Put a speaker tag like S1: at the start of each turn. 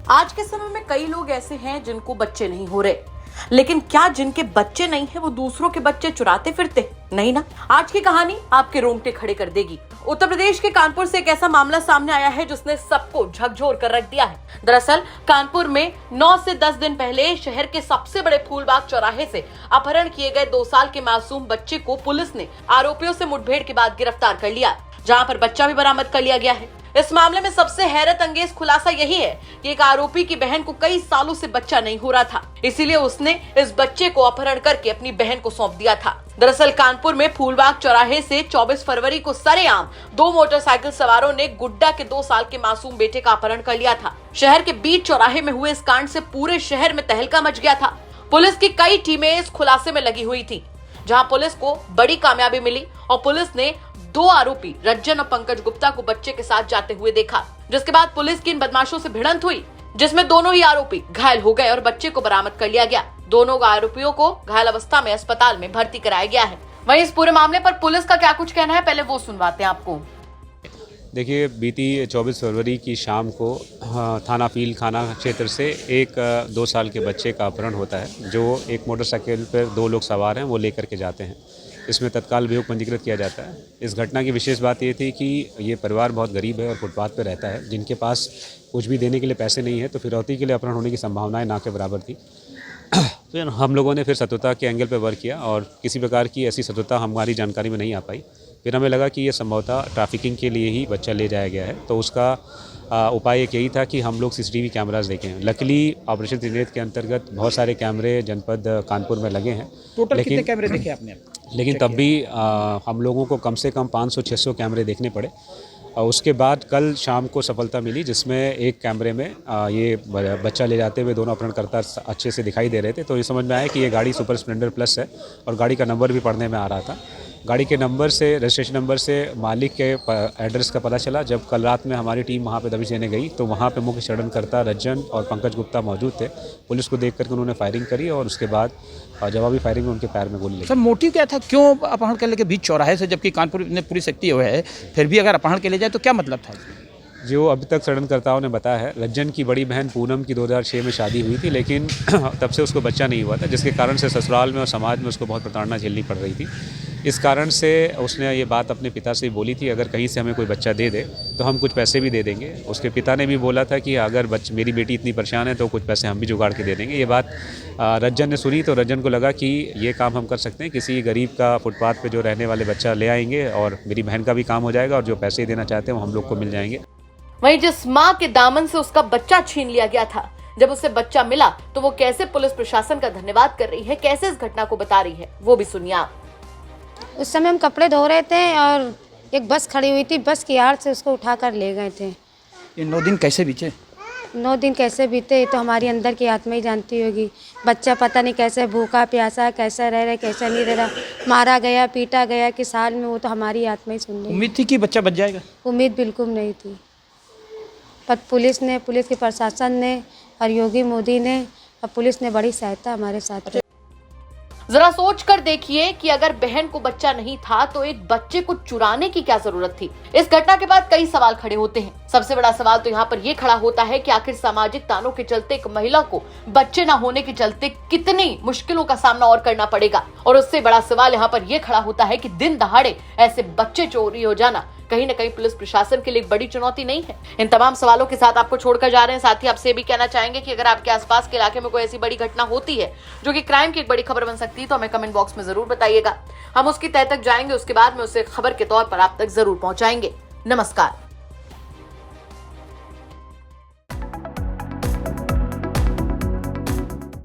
S1: आज के समय में कई लोग ऐसे हैं जिनको बच्चे नहीं हो रहे, लेकिन क्या जिनके बच्चे नहीं है वो दूसरों के बच्चे चुराते फिरते? नहीं ना। आज की कहानी आपके रोंगटे खड़े कर देगी। उत्तर प्रदेश के कानपुर से एक ऐसा मामला सामने आया है जिसने सबको झकझोर कर रख दिया है। दरअसल कानपुर में 9 से 10 दिन पहले शहर के सबसे बड़े फूलबाग चौराहे से अपहरण किए गए 2 साल के मासूम बच्चे को पुलिस ने आरोपियों से मुठभेड़ के बाद गिरफ्तार कर लिया, जहां पर बच्चा भी बरामद कर लिया गया है। इस मामले में सबसे हैरत अंगेज खुलासा यही है कि एक आरोपी की बहन को कई सालों से बच्चा नहीं हो रहा था, इसीलिए उसने इस बच्चे को अपहरण करके अपनी बहन को सौंप दिया था। दरअसल कानपुर में फूलबाग चौराहे से 24 फरवरी को सरेआम 2 मोटरसाइकिल सवारों ने गुड्डा के 2 साल के मासूम बेटे का अपहरण कर लिया था। शहर के बीच चौराहे में हुए इस कांड से पूरे शहर में तहलका मच गया था। पुलिस की कई टीमें इस खुलासे में लगी हुई थी, जहां पुलिस को बड़ी कामयाबी मिली और पुलिस ने 2 आरोपी रज्जन और पंकज गुप्ता को बच्चे के साथ जाते हुए देखा, जिसके बाद पुलिस की इन बदमाशों से भिड़ंत हुई, जिसमें दोनों ही आरोपी घायल हो गए और बच्चे को बरामद कर लिया गया। दोनों आरोपियों को घायल अवस्था में अस्पताल में भर्ती कराया गया है। वहीं इस पूरे मामले पर पुलिस का क्या कुछ कहना है, पहले वो सुनवाते हैं आपको।
S2: देखिए, बीती 24 फरवरी की शाम को थाना फील्ड खाना क्षेत्र से एक 2 साल के बच्चे का अपहरण होता है, जो एक मोटरसाइकिल पर 2 लोग सवार हैं वो लेकर के जाते हैं। इसमें तत्काल अभियोग पंजीकृत किया जाता है। इस घटना की विशेष बात ये थी कि ये परिवार बहुत गरीब है और फुटपाथ पर रहता है, जिनके पास कुछ भी देने के लिए पैसे नहीं है, तो फिरौती के लिए अपहरण होने की संभावनाएं ना के बराबर थी। फिर हम लोगों ने फिर सत्वता के एंगल पर वर्क किया और किसी प्रकार की ऐसी सत्वता हमारी जानकारी में नहीं आ पाई। फिर हमें लगा कि ये संभवतः ट्रैफिकिंग के लिए ही बच्चा ले जाया गया है, तो उसका उपाय एक यही था कि हम लोग CCTV कैमरास देखें। लकीली ऑपरेशन त्रिनेत्र के अंतर्गत बहुत सारे कैमरे जनपद कानपुर में लगे हैं।
S3: टोटल कितने कैमरे देखे आपने?
S2: लेकिन तब भी हम लोगों को कम से कम 500-600 कैमरे देखने पड़े। उसके बाद कल शाम को सफलता मिली, जिसमें एक कैमरे में ये बच्चा ले जाते हुए दोनों अपहरणकर्ता अच्छे से दिखाई दे रहे थे। तो ये समझ में आया कि ये गाड़ी सुपर स्प्लेंडर प्लस है और गाड़ी का नंबर भी पढ़ने में आ रहा था। गाड़ी के नंबर से, रजिस्ट्रेशन नंबर से मालिक के एड्रेस का पता चला। जब कल रात में हमारी टीम वहाँ पे दबिश देने गई तो वहाँ पे मुख्य षड्यंत्रकर्ता रज्जन और पंकज गुप्ता मौजूद थे। पुलिस को देख करके उन्होंने फायरिंग करी और उसके बाद जवाबी फायरिंग में उनके पैर में गोली लगी।
S3: सर, मोटिव क्या था? क्यों अपहरण कर लेके बीच चौराहे से, जबकि कानपुर ने पुलिस एक्टिव हुआ है, फिर भी अगर अपहरण के ले जाए तो क्या मतलब था?
S2: जो अभी तक षड्यंत्रकर्ताओं ने बताया है, रज्जन की बड़ी बहन पूनम की 2006 में शादी हुई थी, लेकिन तब से उसको बच्चा नहीं हुआ था, जिसके कारण से ससुराल में और समाज में उसको बहुत प्रताड़ना झेलनी पड़ रही थी। इस कारण से उसने ये बात अपने पिता से बोली थी, अगर कहीं से हमें कोई बच्चा दे दे तो हम कुछ पैसे भी दे देंगे। उसके पिता ने भी बोला था कि अगर मेरी बेटी इतनी परेशान है तो कुछ पैसे हम भी जुगाड़ के दे देंगे। ये बात रज्जन ने सुनी तो रज्जन को लगा कि ये काम हम कर सकते हैं, किसी गरीब का फुटपाथ पे जो रहने वाले बच्चा ले आएंगे और मेरी बहन का भी काम हो जाएगा और जो पैसे देना चाहते हैं वो हम लोग को मिल जाएंगे।
S1: वहीं जिस माँ के दामन से उसका बच्चा छीन लिया गया था, जब उसे बच्चा मिला तो वो कैसे पुलिस प्रशासन का धन्यवाद कर रही है, कैसे इस घटना को बता रही है, वो भी सुनिए आप।
S4: उस समय हम कपड़े धो रहे थे और एक बस खड़ी हुई थी, बस की आड़ से उसको उठाकर ले गए थे।
S3: ये 9 दिन कैसे बीते?
S4: 9 दिन कैसे बीते तो हमारी अंदर की आत्मा ही जानती होगी। बच्चा पता नहीं कैसे भूखा प्यासा, कैसा रह रहा, कैसा नहीं रह रहा, मारा गया, पीटा गया किस हाल में, वो तो हमारी आत्मा ही सुन रही।
S3: उम्मीद थी कि बच्चा बच जाएगा?
S4: उम्मीद बिल्कुल नहीं थी, पर पुलिस के प्रशासन ने और योगी मोदी ने और पुलिस ने बड़ी सहायता हमारे साथ।
S1: जरा सोच कर देखिए कि अगर बहन को बच्चा नहीं था तो एक बच्चे को चुराने की क्या जरूरत थी। इस घटना के बाद कई सवाल खड़े होते हैं। सबसे बड़ा सवाल तो यहाँ पर यह खड़ा होता है कि आखिर सामाजिक तानों के चलते एक महिला को बच्चे न होने के चलते कितनी मुश्किलों का सामना और करना पड़ेगा। और उससे बड़ा सवाल यहाँ पर यह खड़ा होता है कि दिन दहाड़े ऐसे बच्चे चोरी हो जाना कहीं न कहीं पुलिस प्रशासन के लिए एक बड़ी चुनौती नहीं है। इन तमाम सवालों के साथ आपको छोड़कर जा रहे हैं। साथ ही आपसे भी कहना चाहेंगे कि अगर आपके आसपास के इलाके में कोई ऐसी बड़ी घटना होती है जो कि क्राइम की एक बड़ी खबर बन सकती है तो हमें कमेंट बॉक्स में जरूर बताइएगा। हम उसकी तह तक जाएंगे, उसके बाद में उसे खबर के तौर पर आप तक जरूर पहुंचाएंगे। नमस्कार।